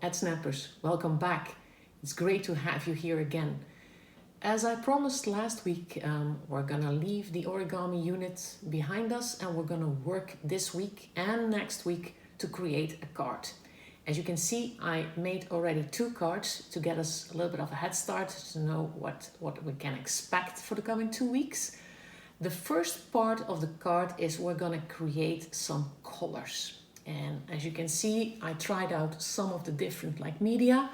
Head Snappers, welcome back. It's great to have you here again. As I promised last week, we're gonna leave the origami unit behind us and we're gonna work this week and next week to create a card. As you can see, I made already 2 cards to get us a little bit of a head start to know what we can expect for the coming 2 weeks. The first part of the card is we're gonna create some colors. And as you can see, I tried out some of the different media.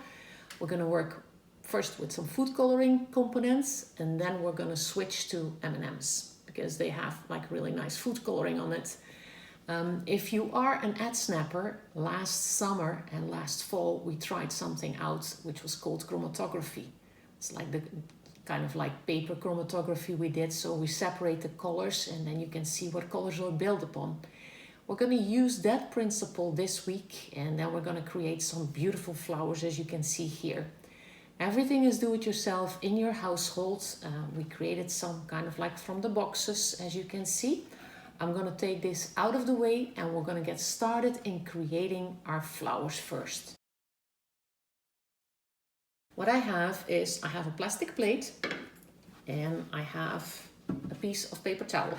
We're gonna work first with some food coloring components, and then we're gonna switch to M&Ms because they have really nice food coloring on it. If you are an ad snapper, last summer and last fall, we tried something out which was called chromatography. It's like the kind of paper chromatography we did. So we separate the colors and then you can see what colors are built upon. We're going to use that principle this week, and then we're going to create some beautiful flowers as you can see here. Everything is do-it-yourself in your household. We created some kind of from the boxes, as you can see. I'm going to take this out of the way and we're going to get started in creating our flowers first. What I have is I have a plastic plate and I have a piece of paper towel.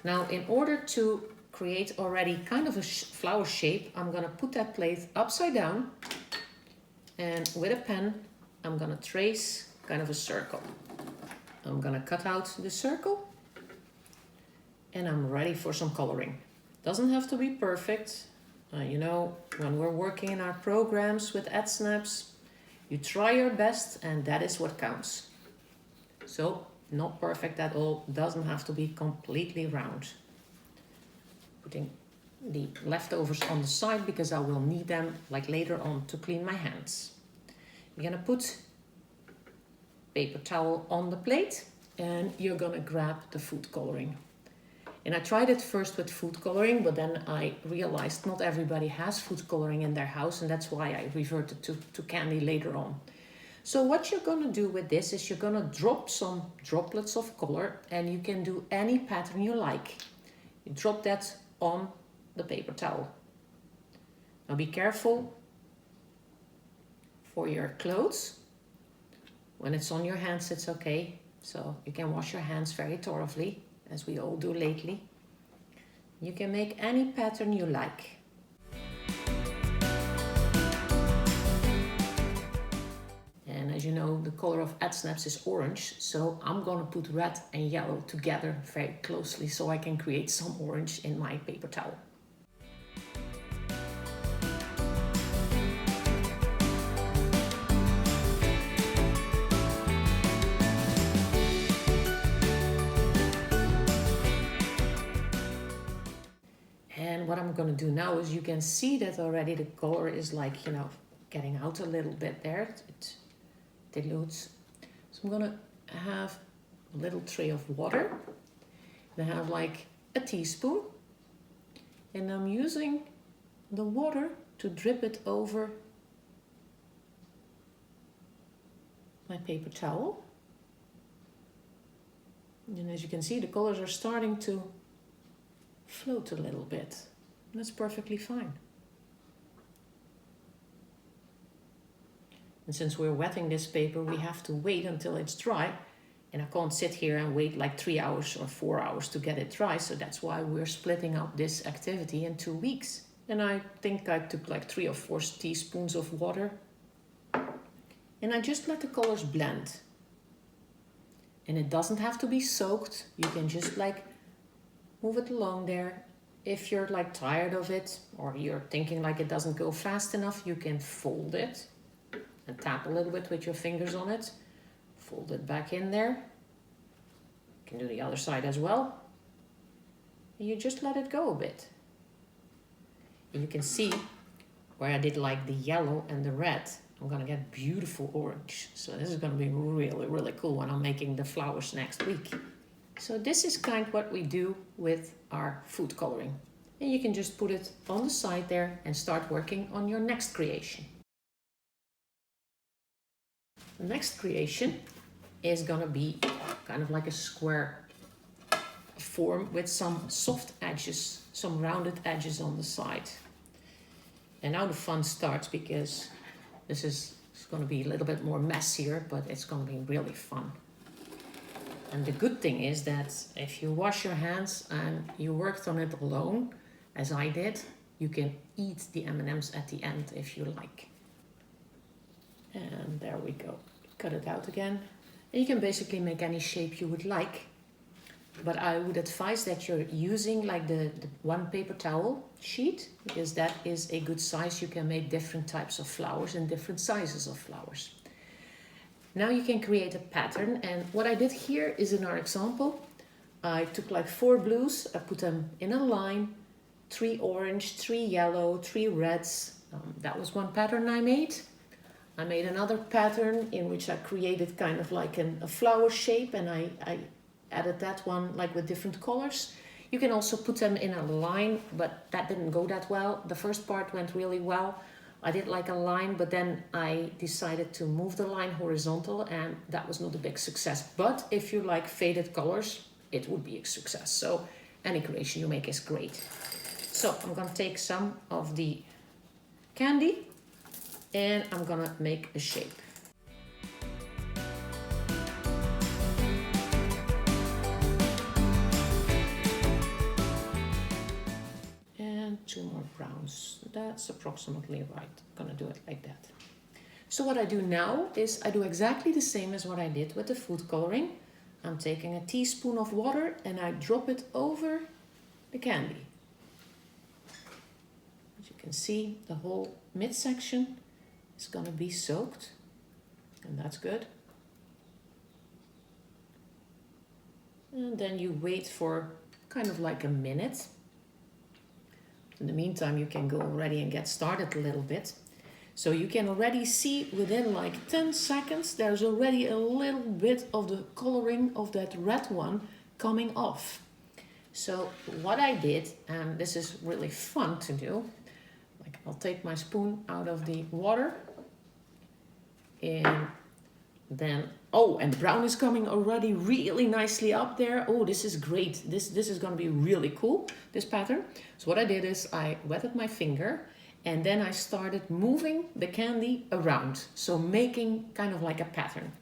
Now, in order to create already kind of a flower shape, I'm gonna put that plate upside down, and with a pen I'm gonna trace kind of a circle. I'm gonna cut out the circle and I'm ready for some coloring. Doesn't have to be perfect. When we're working in our programs with EDsnaps, you try your best and that is what counts. So not perfect at all, doesn't have to be completely round. Putting the leftovers on the side because I will need them later on to clean my hands. You're gonna put paper towel on the plate and you're gonna grab the food coloring. And I tried it first with food coloring, but then I realized not everybody has food coloring in their house, and that's why I reverted to candy later on. So what you're gonna do with this is you're gonna drop some droplets of color, and you can do any pattern you like. You drop that on the paper towel. Now be careful for your clothes. When it's on your hands, it's okay. So you can wash your hands very thoroughly, as we all do lately. You can make any pattern you like. And as you know, the color of EDsnaps is orange, so I'm gonna put red and yellow together very closely so I can create some orange in my paper towel. And what I'm gonna do now is you can see that already the color is getting out a little bit there. It dilutes. So I'm gonna have a little tray of water. And I have a teaspoon. And I'm using the water to drip it over my paper towel. And as you can see, the colors are starting to float a little bit. That's perfectly fine. And since we're wetting this paper, we have to wait until it's dry. And I can't sit here and wait 3 hours or 4 hours to get it dry. So that's why we're splitting up this activity in 2 weeks. And I think I took 3 or 4 teaspoons of water. And I just let the colors blend. And it doesn't have to be soaked. You can just move it along there. If you're tired of it, or you're thinking it doesn't go fast enough, you can fold it and tap a little bit with your fingers on it. Fold it back in there. You can do the other side as well. And you just let it go a bit. And you can see where I did the yellow and the red, I'm gonna get beautiful orange. So this is gonna be really, really cool when I'm making the flowers next week. So this is kind of what we do with our food coloring. And you can just put it on the side there and start working on your next creation. The next creation is gonna be kind of a square form with some soft edges, some rounded edges on the side. And now the fun starts because This is going to be a little bit more messier, but it's going to be really fun. And the good thing is that if you wash your hands and you worked on it alone, as I did, you can eat the M&Ms at the end if you like. And there we go. Cut it out again. And you can basically make any shape you would like. But I would advise that you're using like the one paper towel sheet, because that is a good size. You can make different types of flowers and different sizes of flowers. Now you can create a pattern, and what I did here is in our example, I took like 4 blues, I put them in a line, 3 orange, 3 yellow, 3 reds. That was one pattern I made. I made another pattern in which I created kind of like a flower shape, and I added that one like with different colors. You can also put them in a line, but that didn't go that well. The first part went really well. I did like a line, but then I decided to move the line horizontal, and that was not a big success. But if you like faded colors, it would be a success. So any creation you make is great. So I'm gonna take some of the candy and I'm gonna make a shape. And 2 more browns. That's approximately right. I'm gonna do it like that. So what I do now is I do exactly the same as what I did with the food coloring. I'm taking a teaspoon of water and I drop it over the candy. As you can see, the whole midsection is gonna be soaked, and that's good. And then you wait for kind of like a minute. In the meantime, you can go already and get started a little bit. So you can already see within like 10 seconds, there's already a little bit of the coloring of that red one coming off. So what I did, and this is really fun to do, like I'll take my spoon out of the water and then, oh, and brown is coming already really nicely up there. Oh, this is great. This is going to be really cool, this pattern. So what I did is I wetted my finger and then I started moving the candy around. So making kind of like a pattern.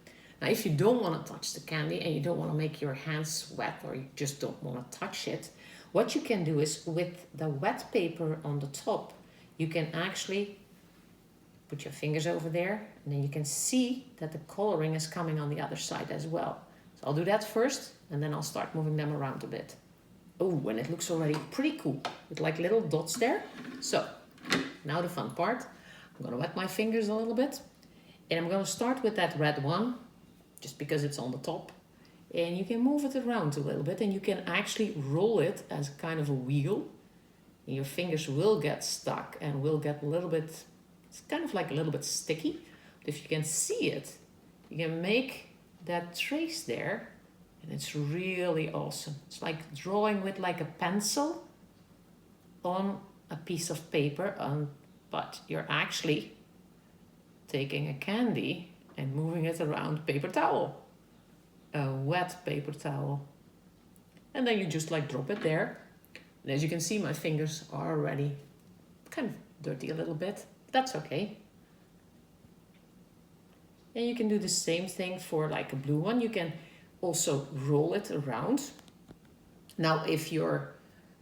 Now, if you don't want to touch the candy and you don't want to make your hands wet, or you just don't want to touch it, what you can do is with the wet paper on the top, you can actually put your fingers over there and then you can see that the coloring is coming on the other side as well. So I'll do that first and then I'll start moving them around a bit. Oh, and it looks already pretty cool with like little dots there. So now the fun part. I'm gonna wet my fingers a little bit and I'm gonna start with that red one just because it's on the top. And you can move it around a little bit and you can actually roll it as kind of a wheel. And your fingers will get stuck and will get a little bit, it's kind of like a little bit sticky. But if you can see it, you can make that trace there and it's really awesome. It's like drawing with like a pencil on a piece of paper, but you're actually taking a candy and moving it around paper towel, a wet paper towel. And then you just like drop it there. And as you can see, my fingers are already kind of dirty a little bit. That's okay. And you can do the same thing for like a blue one. You can also roll it around. Now,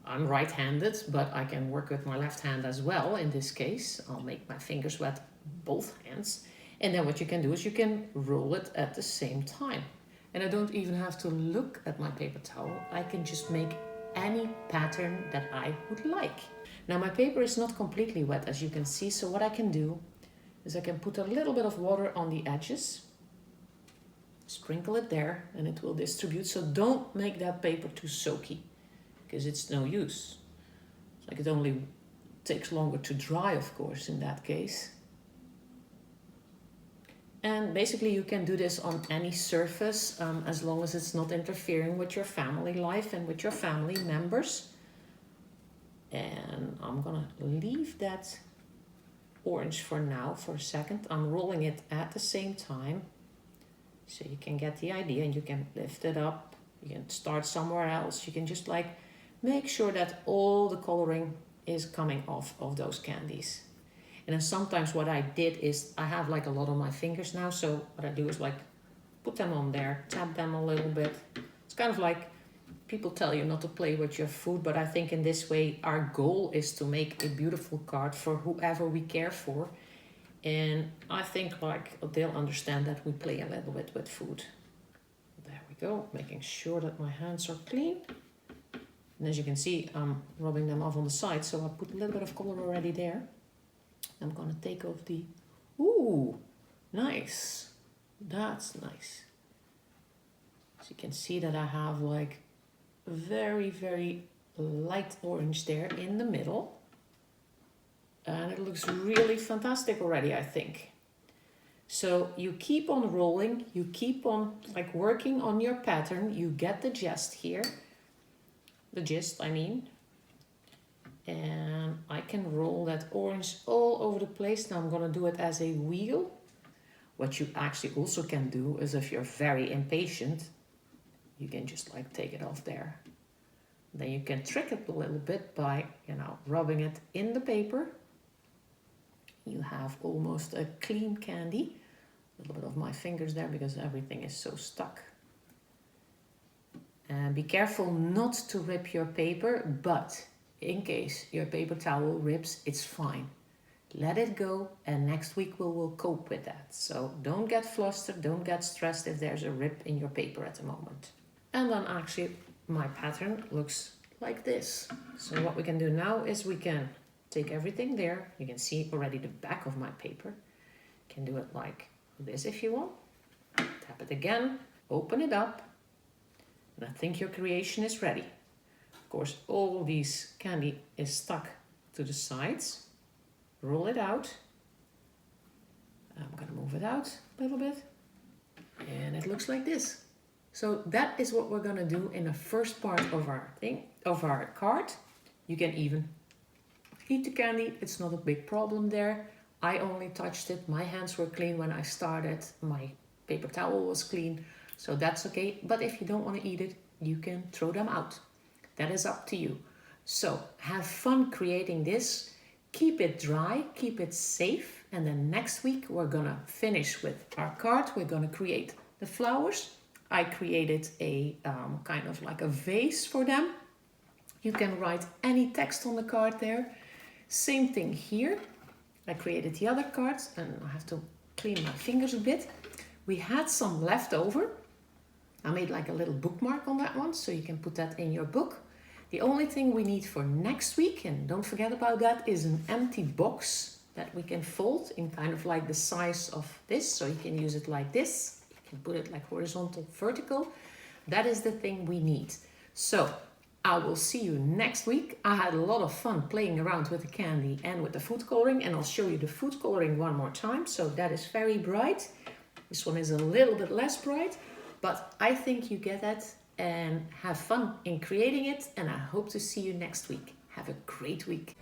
I'm right-handed, but I can work with my left hand as well. In this case, I'll make my fingers wet both hands. And then what you can do is you can roll it at the same time. And I don't even have to look at my paper towel. I can just make any pattern that I would like. Now my paper is not completely wet, as you can see, so what I can do is I can put a little bit of water on the edges, sprinkle it there, and it will distribute. So don't make that paper too soaky, because it's no use. It's like it only takes longer to dry, of course, in that case. And basically you can do this on any surface as long as it's not interfering with your family life and with your family members. And I'm gonna leave that orange for now for a second. I'm rolling it at the same time so you can get the idea, and you can lift it up. You can start somewhere else. You can just like make sure that all the coloring is coming off of those candies. And then sometimes what I did is I have like a lot on my fingers now. So what I do is like put them on there, tap them a little bit. It's kind of like people tell you not to play with your food, but I think in this way our goal is to make a beautiful card for whoever we care for. And I think like they'll understand that we play a little bit with food. There we go, making sure that my hands are clean. And as you can see, I'm rubbing them off on the side, so I put a little bit of color already there. I'm gonna take off the, ooh, nice. That's nice. So you can see that I have like very, very light orange there in the middle. And it looks really fantastic already, I think. So you keep on rolling, you keep on like working on your pattern, you get the gist here. The gist, I mean. And I can roll that orange all over the place. Now I'm gonna do it as a wheel. What you actually also can do is if you're very impatient, you can just like take it off there. Then you can trick it a little bit by, you know, rubbing it in the paper. You have almost a clean candy. A little bit of my fingers there because everything is so stuck. And be careful not to rip your paper, but in case your paper towel rips, it's fine. Let it go, and next week we will cope with that. So don't get flustered, don't get stressed if there's a rip in your paper at the moment. And then actually my pattern looks like this. So what we can do now is we can take everything there. You can see already the back of my paper. You can do it like this if you want. Tap it again, open it up. And I think your creation is ready. Of course, all these candy is stuck to the sides. Roll it out. I'm gonna move it out a little bit. And it looks like this. So that is what we're gonna do in the first part of our card. You can even eat the candy, it's not a big problem there. I only touched it, my hands were clean when I started, my paper towel was clean, so that's okay. But if you don't want to eat it, you can throw them out. That is up to you. So have fun creating this, keep it dry, keep it safe, and then next week we're gonna finish with our card. We're gonna create the flowers. I created a kind of like a vase for them. You can write any text on the card there. Same thing here. I created the other cards and I have to clean my fingers a bit. We had some left over. I made like a little bookmark on that one, so you can put that in your book. The only thing we need for next week, and don't forget about that, is an empty box that we can fold in kind of like the size of this. So you can use it like this. You can put it like horizontal, vertical. That is the thing we need. So I will see you next week. I had a lot of fun playing around with the candy and with the food coloring, and I'll show you the food coloring one more time. So that is very bright. This one is a little bit less bright, but I think you get that, and have fun in creating it, and I hope to see you next week. Have a great week.